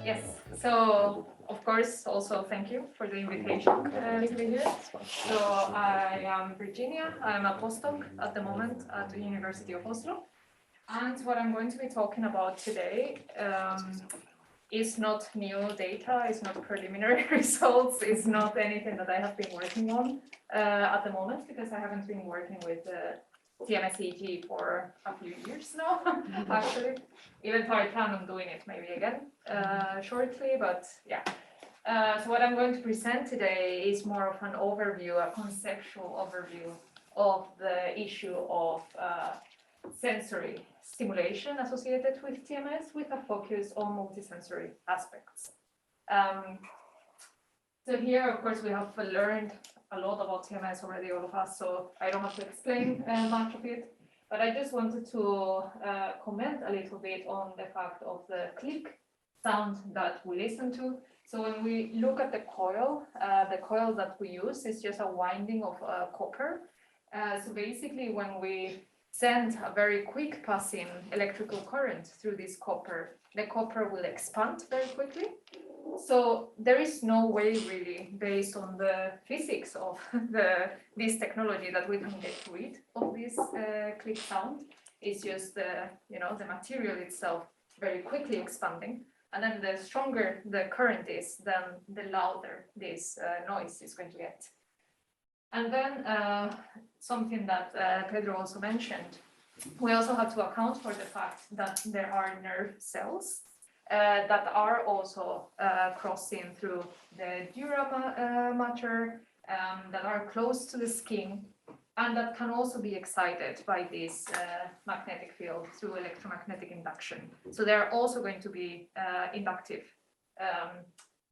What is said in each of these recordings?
Yes, so of course, also thank you for the invitation to be here. So I am Virginia, I'm a postdoc at the moment at the University of Oslo. And what I'm going to be talking about today is not new data, it's not preliminary results, it's not anything that I have been working on at the moment, because I haven't been working with TMS-EEG for a few years now, actually. Even though I plan on doing it maybe again shortly, but yeah. So what I'm going to present today is more of an overview, a conceptual overview of the issue of sensory stimulation associated with TMS, with a focus on multisensory aspects. So here, of course, we have learned a lot about TMS already, all of us, so I don't have to explain much of it. But I just wanted to comment a little bit on the fact of the click sound that we listen to. So when we look at the coil that we use is just a winding of copper. So basically, when we send a very quick passing electrical current through this copper, the copper will expand very quickly. So there is no way really, based on the physics of this technology, that we can get rid of this click sound. It's just the material itself very quickly expanding. And then the stronger the current is, then the louder this noise is going to get. And then something that Pedro also mentioned, we also have to account for the fact that there are nerve cells that are also crossing through the dura mater, that are close to the skin, and that can also be excited by this magnetic field through electromagnetic induction. So they are also going to be inductive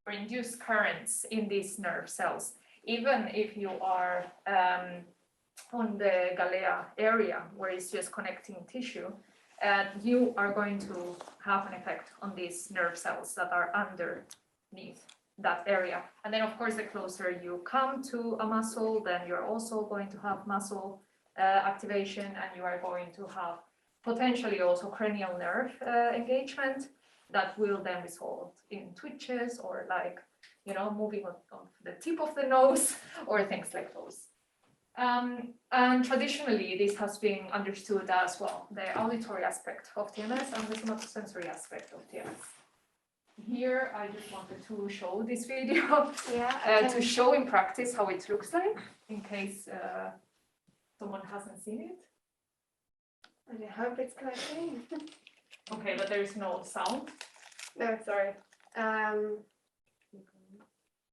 or induced currents in these nerve cells. Even if you are on the Galea area, where it's just connecting tissue, you are going to have an effect on these nerve cells that are underneath that area. And then, of course, the closer you come to a muscle, then you're also going to have muscle activation, and you are going to have potentially also cranial nerve engagement that will then result in twitches or moving on the tip of the nose or things like those. And traditionally, this has been understood as well, the auditory aspect of TMS and the somatosensory aspect of TMS. Here, I just wanted to show this video to show in practice how it looks like, in case someone hasn't seen it. And I hope it's connecting. Okay, but there is no sound. No, sorry.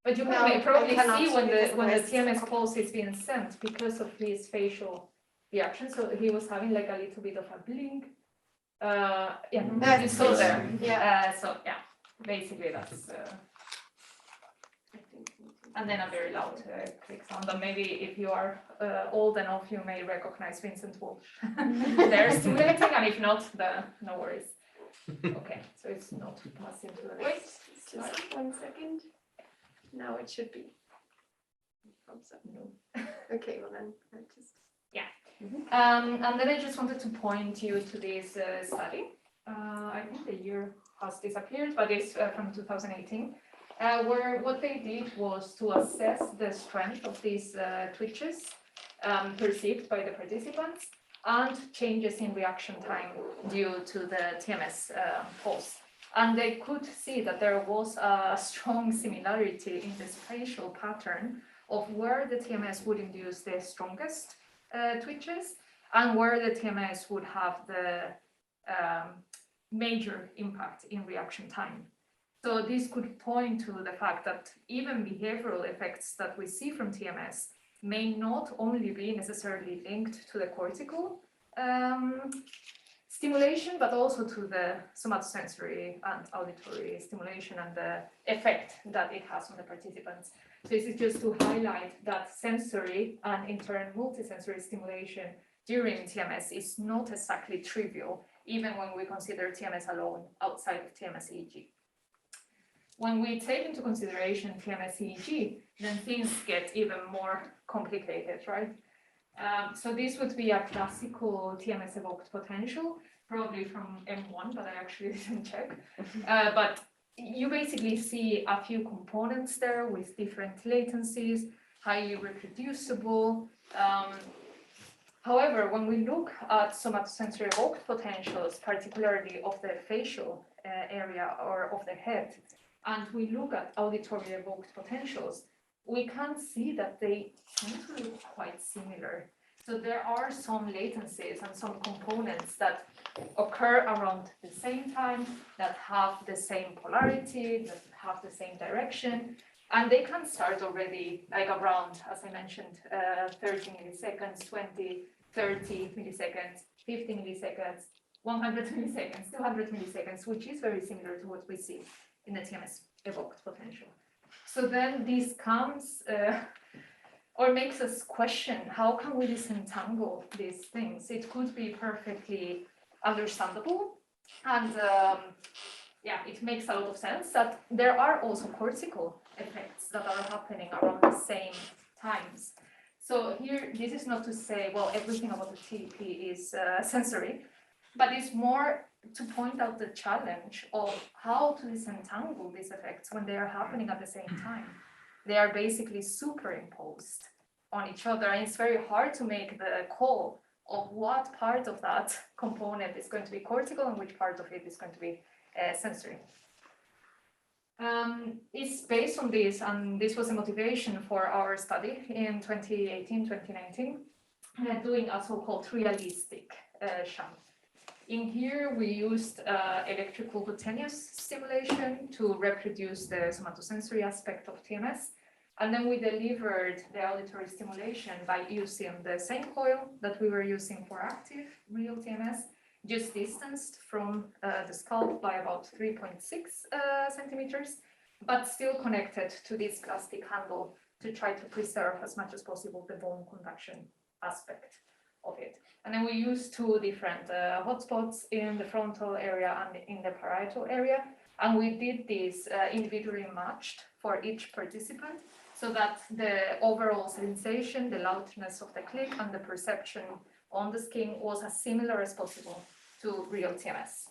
But you can probably see when the TMS pulse is being sent because of his facial reaction. So he was having like a little bit of a blink. It's still there. So yeah, basically that's. And then a very loud click sound. And maybe if you are old enough, you may recognize Vincent Walsh. They're stimulating, and if not, no worries. Okay, so it's not passing to the next slide. Just 1 second. Now it should be. No. Okay, well then I just. Yeah. And then I just wanted to point you to this study. I think the year has disappeared, but it's from 2018, where what they did was to assess the strength of these twitches perceived by the participants and changes in reaction time due to the TMS pulse. And they could see that there was a strong similarity in the spatial pattern of where the TMS would induce the strongest twitches and where the TMS would have the major impact in reaction time. So this could point to the fact that even behavioral effects that we see from TMS may not only be necessarily linked to the cortical stimulation, but also to the somatosensory and auditory stimulation and the effect that it has on the participants. So this is just to highlight that sensory and in turn multisensory stimulation during TMS is not exactly trivial, even when we consider TMS alone outside of TMS-EEG. When we take into consideration TMS-EEG, then things get even more complicated, right? So this would be a classical TMS evoked potential, probably from M1, but I actually didn't check. But you basically see a few components there with different latencies, highly reproducible. However, when we look at somatosensory evoked potentials, particularly of the facial area or of the head, and we look at auditory evoked potentials, we can see that they tend to look quite similar. So there are some latencies and some components that occur around the same time, that have the same polarity, that have the same direction, and they can start already like around, as I mentioned, 30 milliseconds, 20, 30 milliseconds, 50 milliseconds, 100 milliseconds, 200 milliseconds, which is very similar to what we see in the TMS evoked potential. So then this comes or makes us question, how can we disentangle these things? It could be perfectly understandable, and yeah, it makes a lot of sense that there are also cortical effects that are happening around the same times. So here, this is not to say, well, everything about the TEP is sensory, but it's more to point out the challenge of how to disentangle these effects when they are happening at the same time. They are basically superimposed on each other, and it's very hard to make the call of what part of that component is going to be cortical and which part of it is going to be sensory. It's based on this, and this was a motivation for our study in 2018, 2019, doing a so-called realistic sham. In here, we used electrical continuous stimulation to reproduce the somatosensory aspect of TMS. And then we delivered the auditory stimulation by using the same coil that we were using for active real TMS, just distanced from the scalp by about 3.6 centimeters, but still connected to this plastic handle to try to preserve as much as possible the bone conduction aspect of it. And then we used two different hotspots in the frontal area and in the parietal area. And we did this individually matched for each participant, so that the overall sensation, the loudness of the click, and the perception on the skin was as similar as possible to real TMS.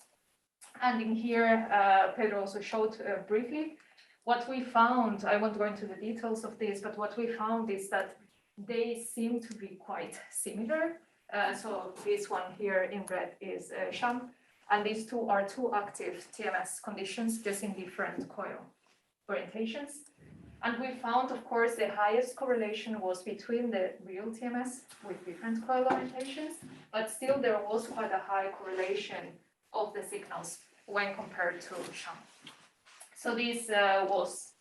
And in here, Pedro also showed briefly what we found. I won't go into the details of this, but what we found is that they seem to be quite similar. So this one here in red is sham, and these two are two active TMS conditions, just in different coil orientations. And we found, of course, the highest correlation was between the real TMS with different coil orientations, but still there was quite a high correlation of the signals when compared to sham. So this was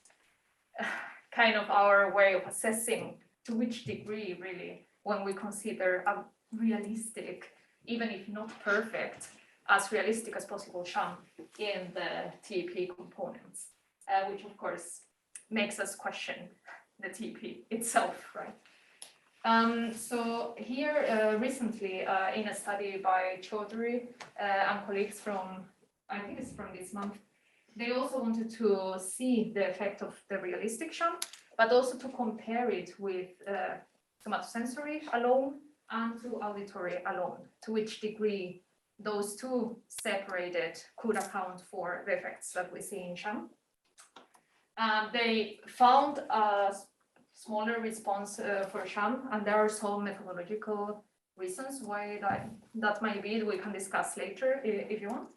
kind of our way of assessing to which degree, really, when we consider a realistic, even if not perfect, as realistic as possible sham in the TEP components, which of course makes us question the TEP itself, right? So here recently in a study by Chaudhary and colleagues from, I think it's from this month, they also wanted to see the effect of the realistic sham, but also to compare it with somatosensory alone and to auditory alone, to which degree those two separated could account for the effects that we see in sham. They found a smaller response for sham, and there are some methodological reasons why that might be. We can discuss later if you want.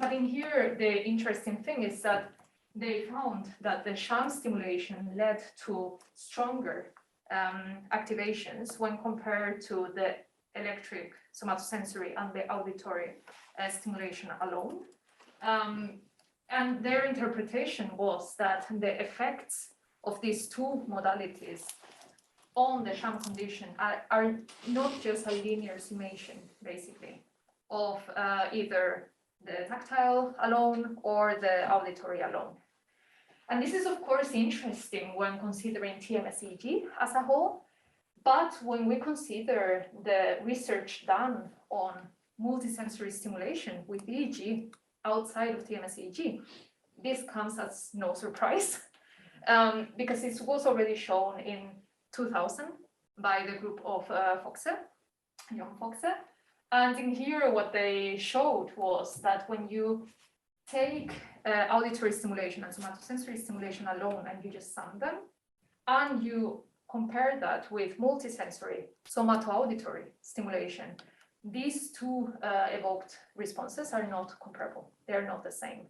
But in here, the interesting thing is that they found that the sham stimulation led to stronger activations when compared to the electric somatosensory and the auditory stimulation alone. And their interpretation was that the effects of these two modalities on the sham condition are not just a linear summation, basically, of either the tactile alone or the auditory alone. And this is, of course, interesting when considering TMS EEG as a whole, but when we consider the research done on multisensory stimulation with EEG outside of TMS EEG, this comes as no surprise, because it was already shown in 2000 by the group of Johan Foxe. And in here, what they showed was that when you take auditory stimulation and somatosensory stimulation alone and you just sum them, and you compare that with multisensory somato-auditory stimulation, these two evoked responses are not comparable. They're not the same.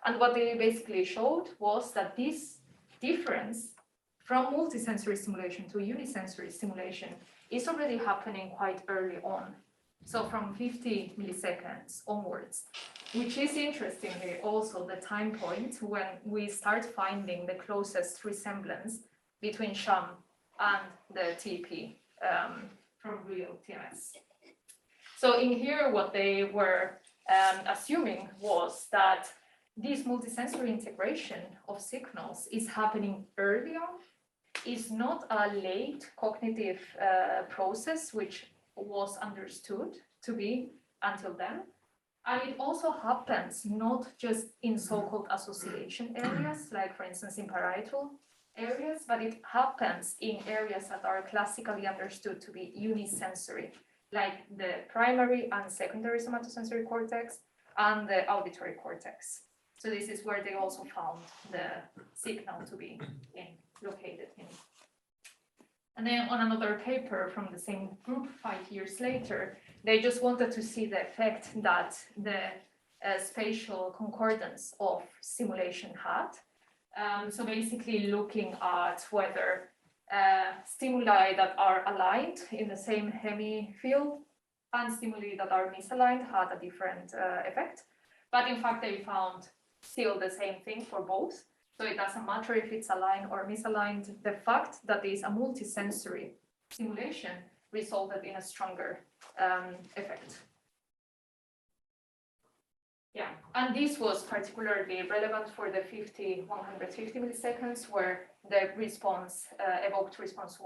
And what they basically showed was that this difference from multisensory stimulation to unisensory stimulation is already happening quite early on. So from 50 milliseconds onwards, which is interestingly also the time point when we start finding the closest resemblance between sham and the TEP from real TMS. So in here, what they were assuming was that this multisensory integration of signals is happening early on, is not a late cognitive process, which was understood to be until then. And it also happens not just in so-called association areas, like for instance in parietal areas, but it happens in areas that are classically understood to be unisensory, like the primary and secondary somatosensory cortex and the auditory cortex. So this is where they also found the signal to be located in. And then on another paper from the same group 5 years later, they just wanted to see the effect that the spatial concordance of stimulation had. So basically looking at whether stimuli that are aligned in the same hemifield and stimuli that are misaligned had a different effect. But in fact, they found still the same thing for both. So it doesn't matter if it's aligned or misaligned. The fact that it's a multisensory stimulation resulted in a stronger effect. Yeah, and this was particularly relevant for the 150 milliseconds, where the response, evoked response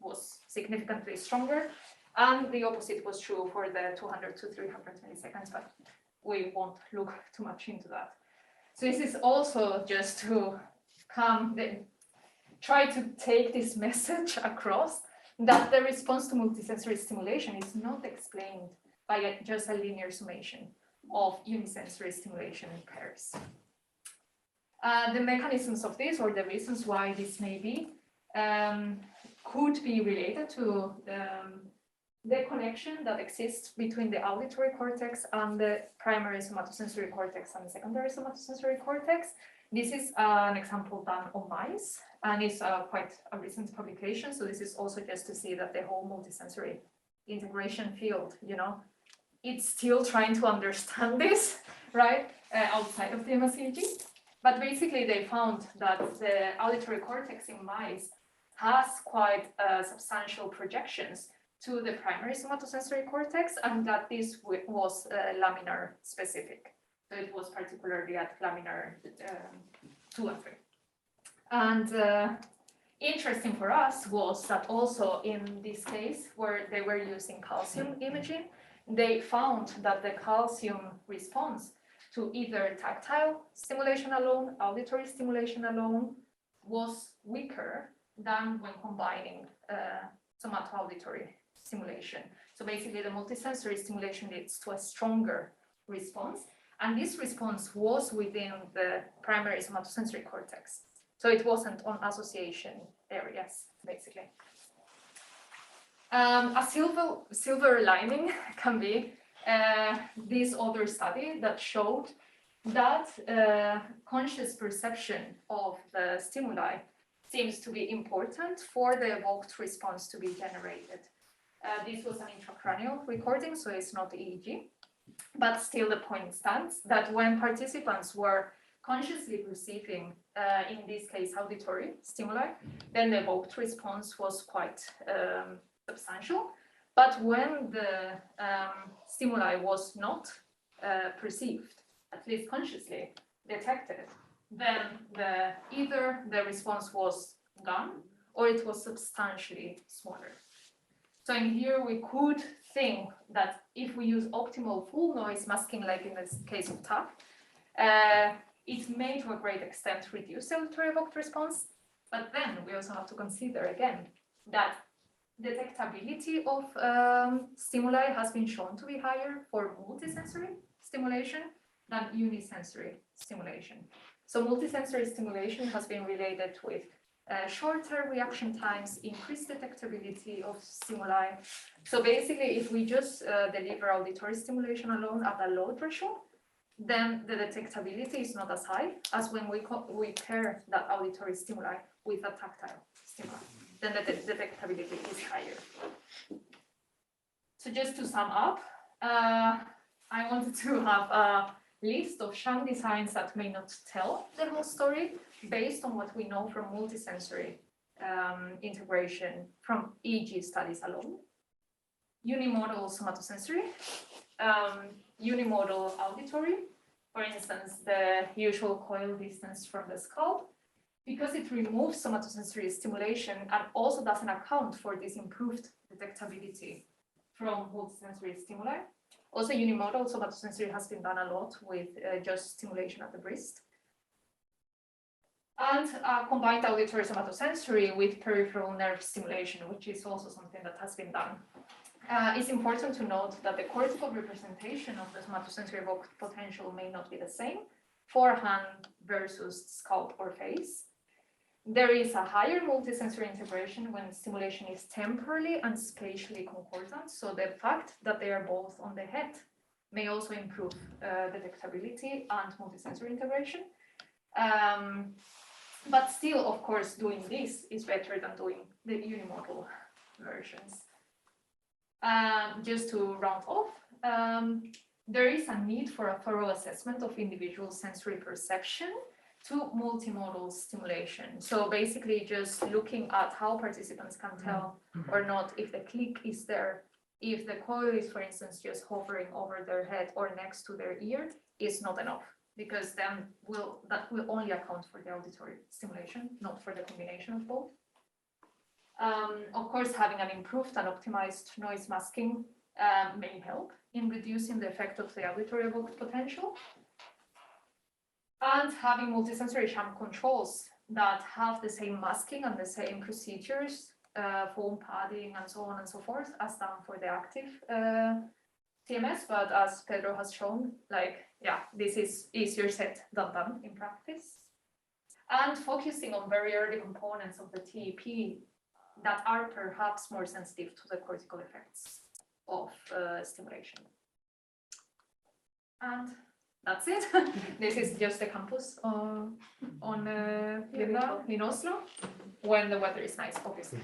was significantly stronger. And the opposite was true for the 200 to 300 milliseconds, but we won't look too much into that. So this is also just to try to take this message across that the response to multisensory stimulation is not explained by just a linear summation of unisensory stimulation in pairs. The mechanisms of this, or the reasons why this may be, could be related to the connection that exists between the auditory cortex and the primary somatosensory cortex and the secondary somatosensory cortex. This is an example done on mice, and it's quite a recent publication. So this is also just to see that the whole multisensory integration field, it's still trying to understand this, right, outside of the MSEG. But basically, they found that the auditory cortex in mice has quite substantial projections to the primary somatosensory cortex, and that this was laminar specific. So it was particularly at laminar 2 and 3. And interesting for us was that also in this case, where they were using calcium imaging, they found that the calcium response to either tactile stimulation alone, auditory stimulation alone, was weaker than when combining somato-auditory stimulation. So basically the multisensory stimulation leads to a stronger response, and this response was within the primary somatosensory cortex. So it wasn't on association areas, basically. A silver lining can be this other study that showed that conscious perception of the stimuli seems to be important for the evoked response to be generated. This was an intracranial recording, so it's not EEG, but still the point stands that when participants were consciously perceiving, in this case, auditory stimuli, then the evoked response was quite substantial. But when the stimuli was not perceived, at least consciously detected, then either the response was gone or it was substantially smaller. So in here we could think that if we use optimal full noise masking, like in this case of TAP, it may to a great extent reduce the auditory evoked response. But then we also have to consider again that detectability of stimuli has been shown to be higher for multisensory stimulation. than unisensory stimulation. So multisensory stimulation has been related with shorter reaction times, increased detectability of stimuli. So basically, if we just deliver auditory stimulation alone at a low threshold, then the detectability is not as high as when we pair that auditory stimuli with a tactile stimuli. Then the detectability is higher. So just to sum up, I wanted to have a list of sham designs that may not tell the whole story based on what we know from multisensory integration from EEG studies alone. Unimodal somatosensory, unimodal auditory, for instance, the usual coil distance from the skull, because it removes somatosensory stimulation and also doesn't account for this improved detectability from multisensory stimuli. Also, unimodal somatosensory has been done a lot with just stimulation at the wrist. And combined auditory somatosensory with peripheral nerve stimulation, which is also something that has been done. It's important to note that the cortical representation of the somatosensory evoked potential may not be the same for hand versus scalp or face. There is a higher multisensory integration when stimulation is temporally and spatially concordant. So the fact that they are both on the head may also improve detectability and multisensory integration. But still, of course, doing this is better than doing the unimodal versions. Just to round off, there is a need for a thorough assessment of individual sensory perception to multimodal stimulation. So basically just looking at how participants can tell or not if the click is there, if the coil is, for instance, just hovering over their head or next to their ear is not enough, because then that will only account for the auditory stimulation, not for the combination of both. Of course, having an improved and optimized noise masking may help in reducing the effect of the auditory evoked potential. And having multisensory sham controls that have the same masking and the same procedures, foam padding and so on and so forth, as done for the active TMS. But as Pedro has shown, this is easier said than done in practice. And focusing on very early components of the TEP that are perhaps more sensitive to the cortical effects of stimulation. And that's it. This is just the campus on in Oslo, when the weather is nice, obviously.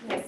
Yes.